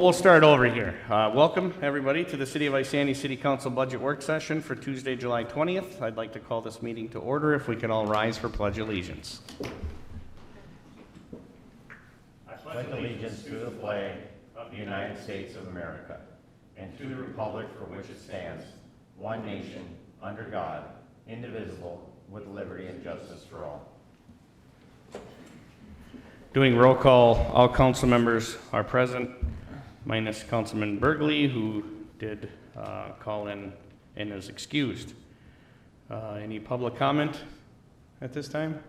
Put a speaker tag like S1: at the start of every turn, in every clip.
S1: We'll start over here. Welcome, everybody, to the City of Isani City Council Budget Work Session for Tuesday, July 20th. I'd like to call this meeting to order if we can all rise for Pledge Allegiance.
S2: I pledge allegiance to the flag of the United States of America and to the republic for which it stands, one nation, under God, indivisible, with liberty and justice for all.
S1: Doing roll call, all council members are present, minus Councilman Burgley, who did call in and is excused. Any public comment at this time?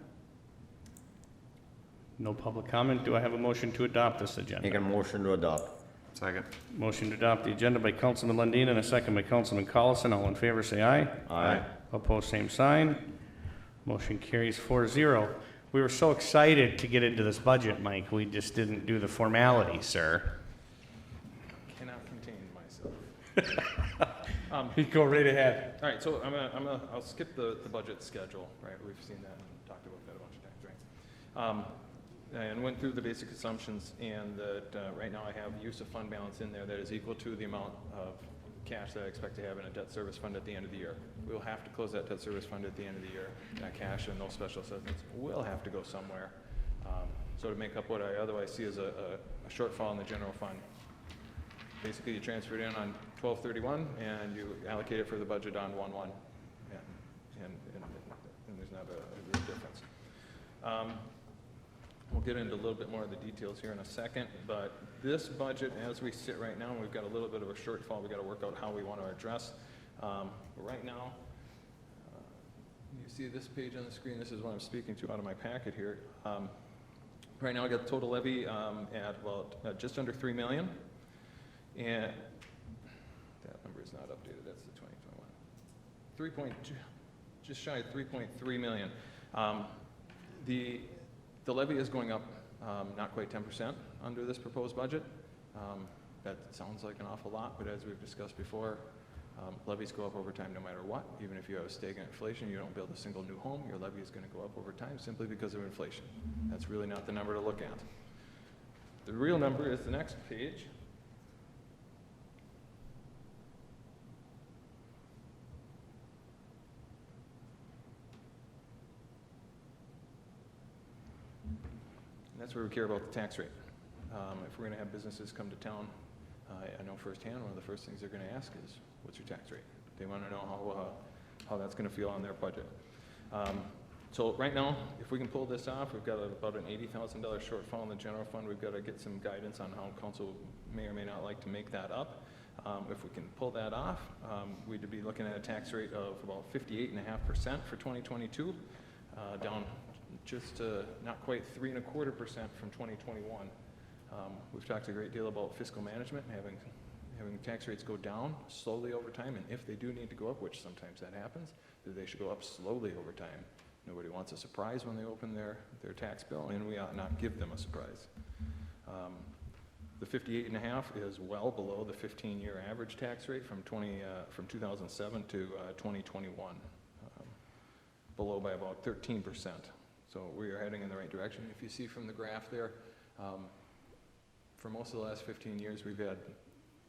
S1: No public comment. Do I have a motion to adopt this agenda?
S3: Make a motion to adopt.
S4: Second.
S1: Motion to adopt the agenda by Councilman Lundin and a second by Councilman Collison. All in favor say aye.
S3: Aye.
S1: Opposed, same sign. Motion carries 4-0. We were so excited to get into this budget, Mike. We just didn't do the formalities, sir.
S4: Cannot contain myself.
S1: You go right ahead.
S4: All right, so I'll skip the budget schedule, right? We've seen that and talked about that a bunch of times, right? And went through the basic assumptions, and that right now I have use of fund balance in there that is equal to the amount of cash that I expect to have in a debt service fund at the end of the year. We'll have to close that debt service fund at the end of the year. That cash and those special assessments will have to go somewhere. So to make up what I otherwise see as a shortfall in the general fund, basically you transfer it in on 12/31 and you allocate it for the budget on 1/1, and there's not a real difference. We'll get into a little bit more of the details here in a second, but this budget, as we sit right now, we've got a little bit of a shortfall. We've got to work out how we want to address. Right now, you see this page on the screen. This is what I'm speaking to out of my packet here. Right now, I got the total levy at about just under $3 million, and that number is not updated. That's the 2021. Just shy of 3.3 million. The levy is going up not quite 10% under this proposed budget. That sounds like an awful lot, but as we've discussed before, levies go up over time no matter what. Even if you have stagnant inflation, you don't build a single new home, your levy is going to go up over time simply because of inflation. That's really not the number to look at. The real number is the next page. That's where we care about the tax rate. If we're going to have businesses come to town, I know firsthand one of the first things they're going to ask is, what's your tax rate? They want to know how that's going to feel on their budget. So right now, if we can pull this off, we've got about an $80,000 shortfall in the general fund. We've got to get some guidance on how council may or may not like to make that up. If we can pull that off, we'd be looking at a tax rate of about 58.5% for 2022, down just not quite 3.25% from 2021. We've talked a great deal about fiscal management and having tax rates go down slowly over time, and if they do need to go up, which sometimes that happens, that they should go up slowly over time. Nobody wants a surprise when they open their tax bill, and we ought not give them a surprise. The 58.5 is well below the 15-year average tax rate from 2007 to 2021, below by about 13%. So we are heading in the right direction. If you see from the graph there, for most of the last 15 years, we've had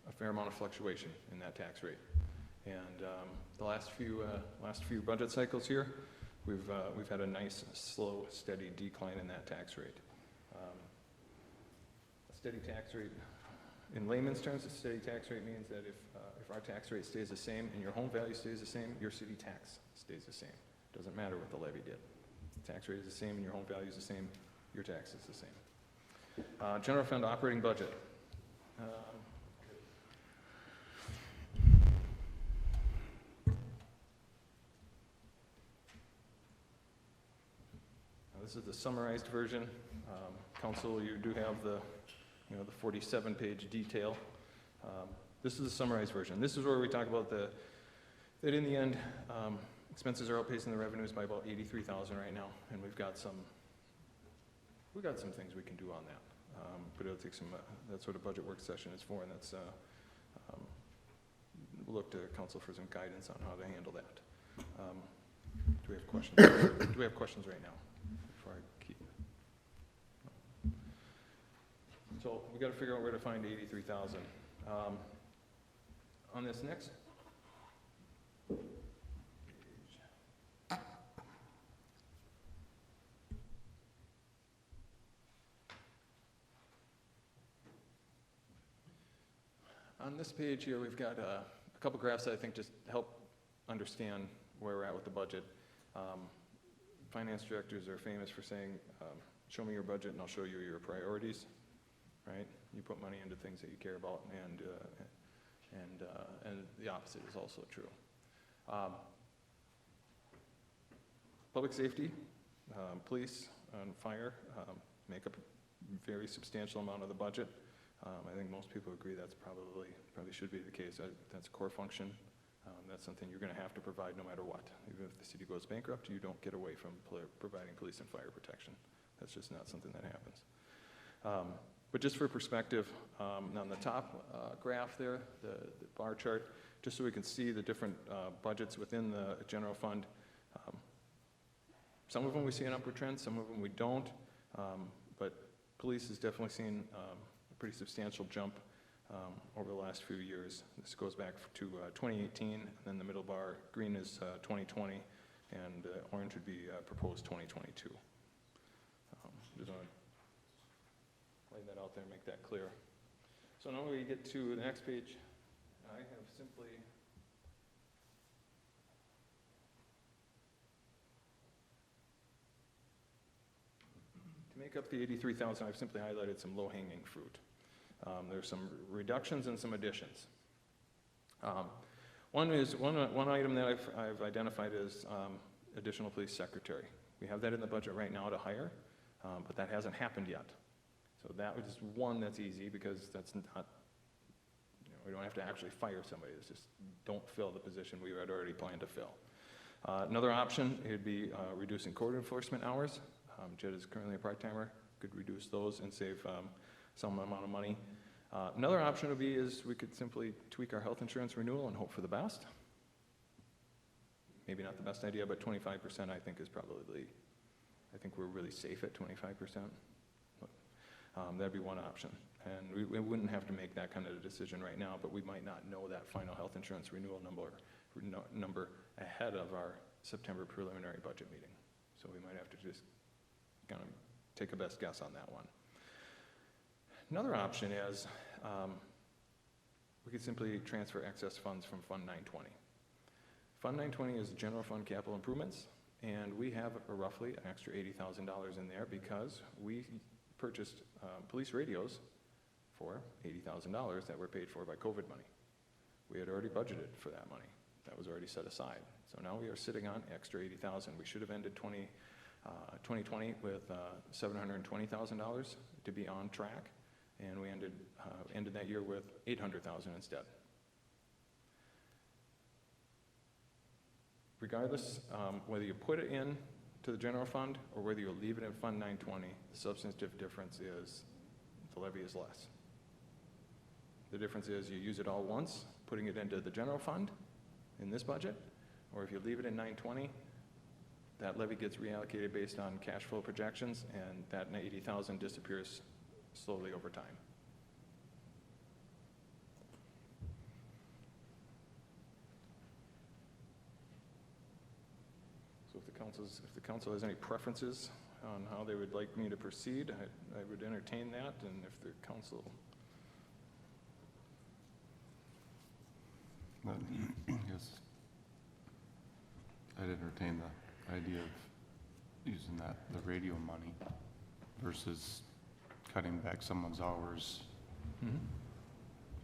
S4: a fair amount of fluctuation in that tax rate. And the last few budget cycles here, we've had a nice, slow, steady decline in that tax rate. A steady tax rate, in layman's terms, a steady tax rate means that if our tax rate stays the same and your home value stays the same, your city tax stays the same. Doesn't matter what the levy did. Tax rate is the same and your home value is the same, your tax is the same. General fund operating budget. This is the summarized version. Council, you do have the 47-page detail. This is the summarized version. This is where we talk about that in the end, expenses are outpacing the revenues by about $83,000 right now, and we've got some things we can do on that. But it'll take some. That's what a budget work session is for, and that's we'll look to council for some guidance on how to handle that. Do we have questions? Do we have questions right now? Before I keep. So we gotta figure out where to find 83,000. On this next on this page here, we've got a couple graphs that I think just help understand where we're at with the budget. Finance directors are famous for saying, show me your budget and I'll show you your priorities, right? You put money into things that you care about, and the opposite is also true. Public safety, police, and fire make up a very substantial amount of the budget. I think most people agree that's probably should be the case. That's a core function. That's something you're going to have to provide no matter what. Even if the city goes bankrupt, you don't get away from providing police and fire protection. That's just not something that happens. But just for perspective, on the top graph there, the bar chart, just so we can see the different budgets within the general fund. Some of them we see an upward trend, some of them we don't. But police has definitely seen a pretty substantial jump over the last few years. This goes back to 2018, and then the middle bar, green is 2020, and orange would be proposed 2022. Just want to lay that out there and make that clear. So now we get to the next page. I have simply to make up the 83,000, I've simply highlighted some low-hanging fruit. There's some reductions and some additions. One item that I've identified is additional police secretary. We have that in the budget right now to hire, but that hasn't happened yet. So that was one that's easy because that's not, we don't have to actually fire somebody. It's just don't fill the position we had already planned to fill. Another option would be reducing code enforcement hours. Jed is currently a part-timer. Could reduce those and save some amount of money. Another option would be is we could simply tweak our health insurance renewal and hope for the best. Maybe not the best idea, but 25% I think is probably, I think we're really safe at 25%. But, that'd be one option. And we wouldn't have to make that kind of a decision right now, but we might not know that final health insurance renewal number ahead of our September preliminary budget meeting. So we might have to just kind of take a best guess on that one. Another option is we could simply transfer excess funds from Fund 920. Fund 920 is general fund capital improvements, and we have roughly an extra $80,000 in there because we purchased police radios for $80,000 that were paid for by COVID money. We had already budgeted for that money. That was already set aside. So now we are sitting on extra $80,000. We should have ended 2020 with $720,000 to be on track. And we ended that year with $800,000 instead. Regardless, whether you put it in to the general fund or whether you leave it in Fund 920, the substantive difference is the levy is less. The difference is you use it all once, putting it into the general fund in this budget, or if you leave it in 920, that levy gets reallocated based on cash flow projections, and that 80,000 disappears slowly over time. So if the council has any preferences on how they would like me to proceed, I would entertain that, and if the council...
S3: Yes, I'd entertain the idea of using the radio money versus cutting back someone's hours.
S4: Mm-hmm.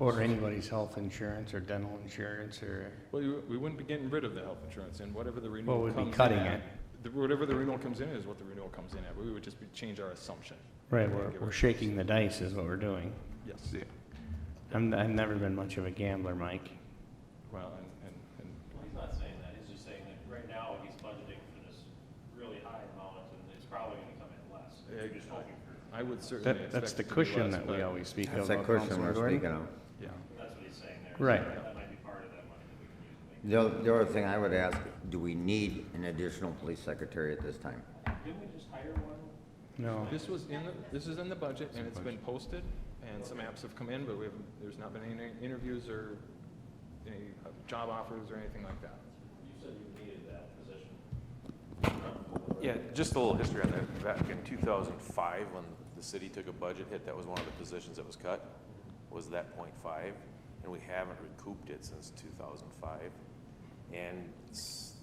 S1: Or anybody's health insurance or dental insurance or...
S4: Well, we wouldn't be getting rid of the health insurance, and whatever the renewal
S1: Well, we'd
S4: comes
S1: be cutting
S4: in at,
S1: it.
S4: Whatever the renewal comes in is what the renewal comes in at. We would just change our assumption.
S1: Right, we're shaking the dice is what we're doing.
S4: Yes.
S3: Yeah.
S1: I've never been much of a gambler, Mike.
S4: Well, and
S5: Well, he's not saying that, he's just saying that right now he's budgeting for this really high amount, and it's probably gonna come in less. You're just hoping for,
S4: I would certainly expect
S1: That's the
S4: it to be
S1: cushion
S4: less,
S1: that we
S4: but-
S1: always speak
S6: That's
S1: of.
S6: that cushion
S1: Councilman
S6: we're
S1: Gordon.
S6: speaking of.
S4: Yeah.
S5: that's what he's saying there.
S1: Right.
S5: So that might be part of that money that we can use to make.
S6: The other thing I would ask, do we need an additional police secretary at this time?
S5: Didn't we just hire one?
S1: No.
S4: This is in the budget, and it's been posted. And some apps have come in, but there's not been any interviews or any job offers or anything like that.
S5: You said you needed that position.
S7: Yeah, just a little history on that. Back in 2005, when the city took a budget hit, that was one of the positions that was cut, was that .5, and we haven't recouped it since 2005. And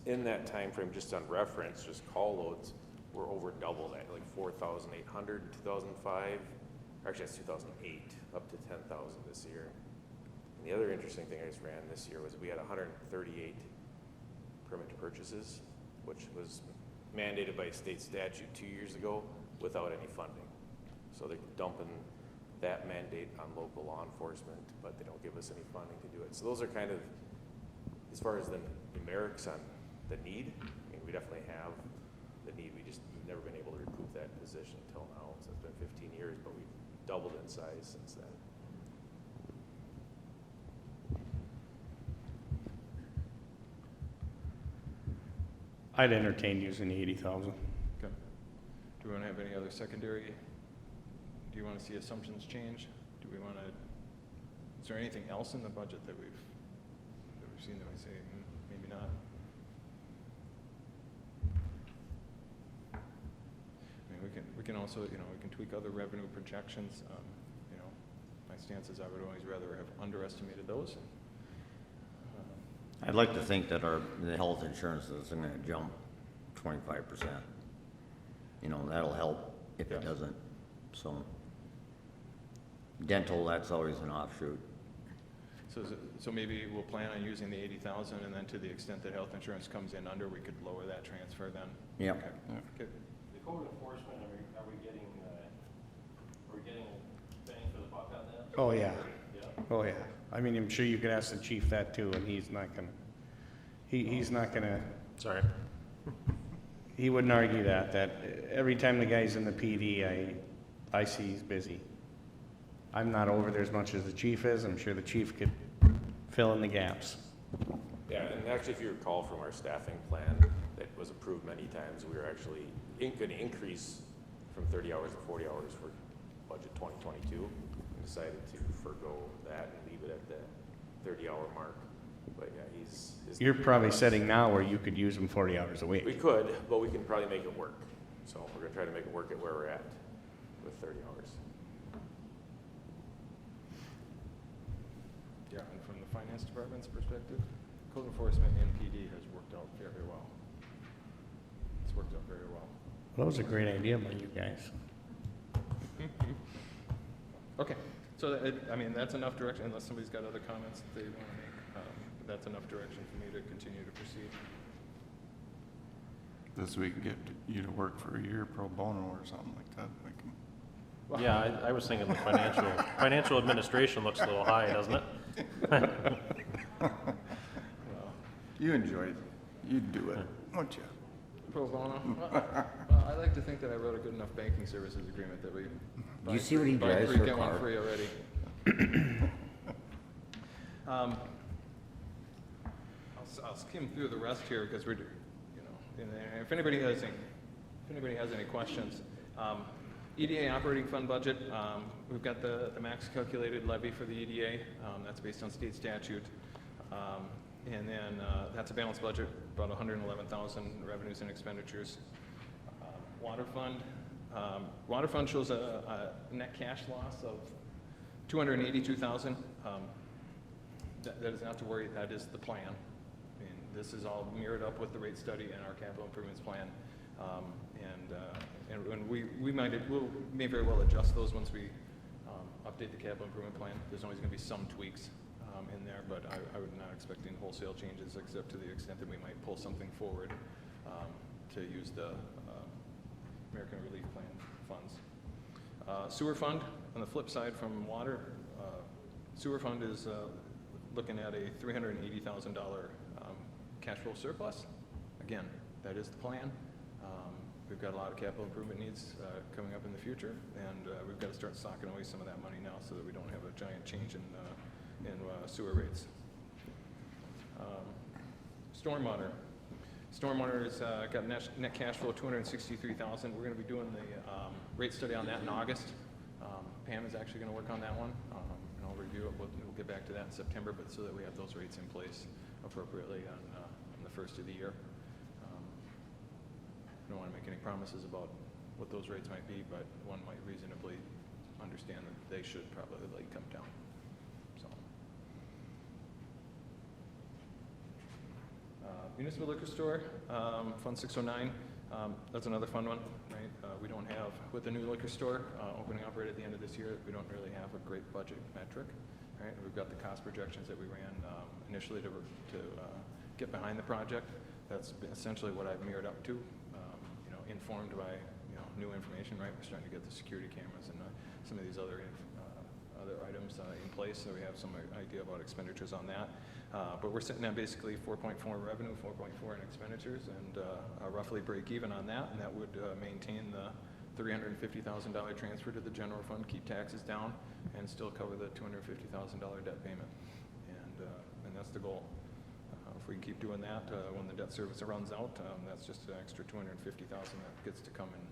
S7: in that time frame, just on reference, just call loads were over double that, like 4,800 in 2005. Actually, that's 2008, up to 10,000 this year. And the other interesting thing I just ran this year was we had 138 permit to purchases, which was mandated by state statute 2 years ago without any funding. So they're dumping that mandate on local law enforcement, but they don't give us any funding to do it. So those are kind of, as far as the numerics on the need, I mean, we definitely have the need. We've never been able to recoup that position until now. So it's been 15 years, but we've doubled in size since then.
S1: I'd entertain using the 80,000.
S4: Okay. Do we want to have any other secondary? Do you want to see assumptions change? Do we want to, is there anything else in the budget that we've seen that we say, maybe not? I mean, we can also, we can tweak other revenue projections. My stance is I would always rather have underestimated those.
S6: I'd like to think that the health insurance isn't gonna jump 25%. That'll help if it
S4: Yeah.
S6: doesn't, so. Dental, that's always an offshoot.
S4: So maybe we'll plan on using the 80,000, and then to the extent that health insurance comes in under, we could lower that transfer then?
S6: Yep.
S4: Okay. Good.
S5: The code enforcement, are we getting bang for the buck on that?
S1: Oh, yeah.
S5: Yeah.
S1: Oh, yeah. I mean, I'm sure you could ask the chief that too, and he's not gonna, he's not gonna,
S5: Sorry.
S1: he wouldn't argue that every time the guy's in the PD, I see he's busy. I'm not over there as much as the chief is. I'm sure the chief could fill in the gaps.
S7: Yeah, and actually, if you recall from our staffing plan that was approved many times, we were actually going to increase from 30 hours to 40 hours for budget 2022, and decided to forgo that and leave it at the 30-hour mark. But yeah,
S1: You're probably setting now where you could use them 40 hours a
S7: we
S1: week.
S7: could, but we can probably make it work. So we're going to try to make it work at where we're at with 30 hours.
S4: Yeah, and from the finance department's perspective, code enforcement and PD has worked out very well. It's worked out very well.
S1: That was a great idea by you guys.
S4: Okay, so that's enough direction, unless somebody's got other comments that they want to make. That's enough direction for me to continue to proceed.
S3: This we can get you to work for a year pro bono or something like that. We can,
S5: Yeah, I was thinking the financial administration looks a little high, doesn't it?
S3: you enjoy it. You'd do it, won't you?
S4: Pro bono? I like to think that I wrote a good enough banking services agreement that we.
S6: Do you see what he
S4: buy
S6: drives
S4: three,
S6: for a
S4: get one
S6: car?
S4: free already. I'll skim through the rest here because we're, and if anybody has any questions. EDA operating fund budget, we've got the max calculated levy for the EDA. That's based on state statute. And then that's a balanced budget, about 111,000 revenues and expenditures. Water fund shows a net cash loss of 282,000. That is not to worry, that is the plan. And this is all mirrored up with the rate study and our capital improvements plan. And we may very well adjust those once we update the capital improvement plan. There's always going to be some tweaks in there, but I would not expect any wholesale changes except to the extent that we might pull something forward to use the American Relief Plan funds. Sewer fund, on the flip side from water, sewer fund is looking at a $380,000 cash flow surplus. Again, that is the plan. We've got a lot of capital improvement needs coming up in the future, and we've got to start socking away some of that money now so that we don't have a giant change in sewer rates. Stormwater. Stormwater's got net cash flow of $263,000. We're going to be doing the rate study on that in August. Pam is actually gonna work on that one, and I'll review it, we'll get back to that in September, but so that we have those rates in place appropriately on the first of the year. I don't wanna make any promises about what those rates might be, but one might reasonably understand that they should probably come down, so. Municipal liquor store, Fund 609, that's another fun one, right? We don't have, with the new liquor store opening up right at the end of this year, we don't really have a great budget metric, right? We've got the cost projections that we ran initially to get behind the project. That's essentially what I've mirrored up to, informed by, new information, right? We're starting to get the security cameras and some of these other items in place, so we have some idea about expenditures on that. But we're sitting at basically 4.4 revenue, 4.4 in expenditures, and roughly break even on that, and that would maintain the $350,000 transfer to the general fund, keep taxes down, and still cover the $250,000 debt payment. And that's the goal. If we can keep doing that, when the debt service runs out, that's just an extra $250,000 that gets to come and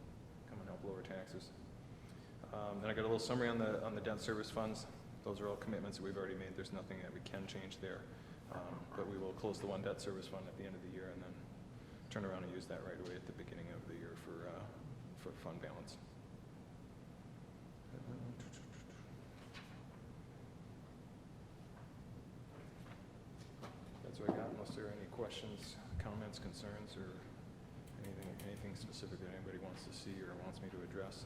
S4: help lower taxes. Then I got a little summary on the debt service funds. Those are all commitments that we've already made. There's nothing that we can change there. But we will close the one debt service fund at the end of the year and then turn around and use that right away at the beginning of the year for fund balance. That's what I got, unless there are any questions, comments, concerns, or anything specific that anybody wants to see or wants me to address.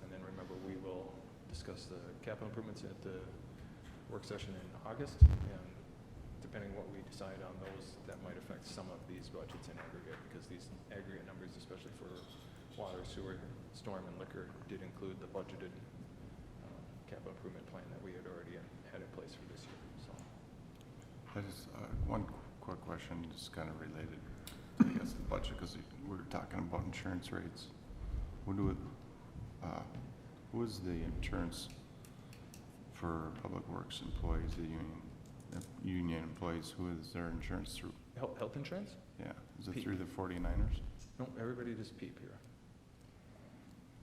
S4: And then remember, we will discuss the capital improvements at the work session in August, and depending what we decide on those, that might affect some of these budgets in aggregate, because these aggregate numbers, especially for water, sewer, storm, and liquor, did include the budgeted capital improvement plan that we had already had in place for this year. So,
S3: I just, one quick question, just kind of related to, I guess, the budget, because we were talking about insurance rates. Who is the insurance for Public Works employees, the union employees? Who is their insurance through?
S4: health insurance?
S3: Yeah, is it
S4: PEEP.
S3: through the 49ers?
S4: No, everybody just PEEP here.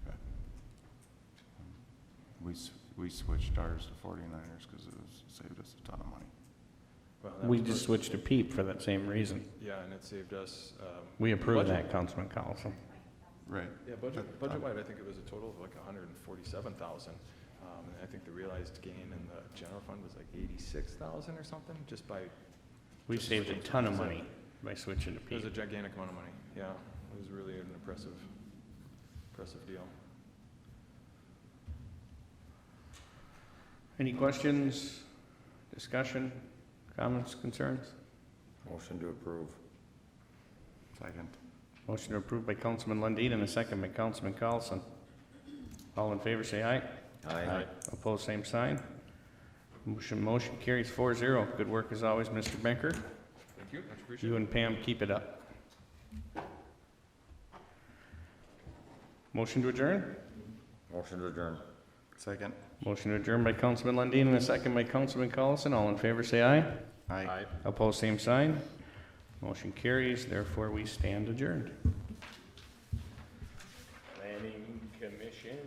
S3: Okay. We switched ours to 49ers because it saved us a ton of money.
S4: Well, that
S1: We
S4: was
S1: just
S4: for-
S1: switched to PEEP for that same reason.
S4: Yeah, and it saved us.
S1: We approved
S4: budget-
S1: that, Councilman Collison.
S3: Right.
S4: Yeah, budget-wide, I think it was a total of like 147,000. And I think the realized gain in the general fund was like 86,000 or something, just by,
S1: We
S4: Just
S1: saved a
S4: switching to
S1: ton of
S4: PEEP.
S1: money by switching to
S4: it was a
S1: PEEP.
S4: gigantic amount of money. Yeah, it was really an impressive deal.
S1: Any questions, discussion, comments, concerns?
S6: Motion to approve.
S3: Second.
S1: Motion approved by Councilman Lundin and a second by Councilman Collison. All in favor, say aye.
S6: Aye.
S1: Opposed, same sign. Motion carries 4-0. Good work as always, Mr. Benker.
S4: Thank you, much appreciated.
S1: You and Pam, keep it up. Motion to adjourn?
S6: Motion to adjourn.
S3: Second.
S1: Motion to adjourn by Councilman Lundin and a second by Councilman Collison. All in favor, say aye.
S3: Aye.
S1: Opposed, same sign. Motion carries, therefore we stand adjourned.
S7: Planning Commission.